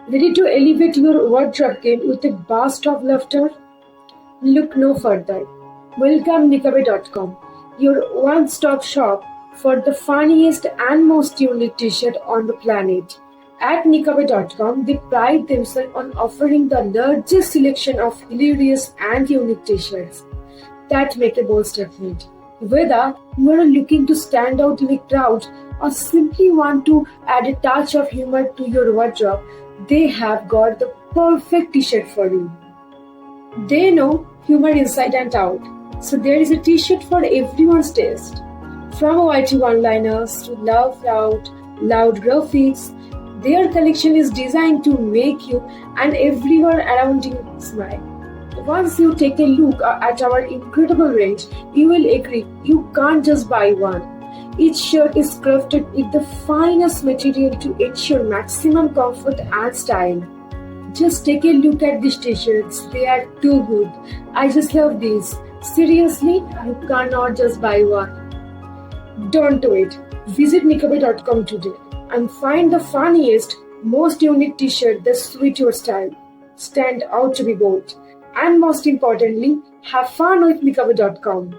Ready to elevate your wardrobe game with a burst of laughter? Look no further. Welcome Nicobe.com, your one-stop shop for the funniest and most unique t-shirt on the planet. At Nicobe.com, they pride themselves on offering the largest selection of hilarious and unique t-shirts that make a bold statement. Whether you are looking to stand out in a crowd or simply want to add a touch of humor to your wardrobe, they have got the perfect t-shirt for you. They know humor inside and out, so there is a t-shirt for everyone's taste. From witty one-liners to loud graphics, their collection is designed to make you and everyone around you smile. Once you take a look at our incredible range, you will agree you can't just buy one. Each shirt is crafted with the finest material to ensure maximum comfort and style. Just take a look at these t-shirts. They are too good. I just love these. Seriously, you cannot just buy one. Don't do it. Visit Nicobe.com today and find the funniest, most unique t-shirt that suit your style. Stand out to be bold. And most importantly, have fun with Nicobe.com.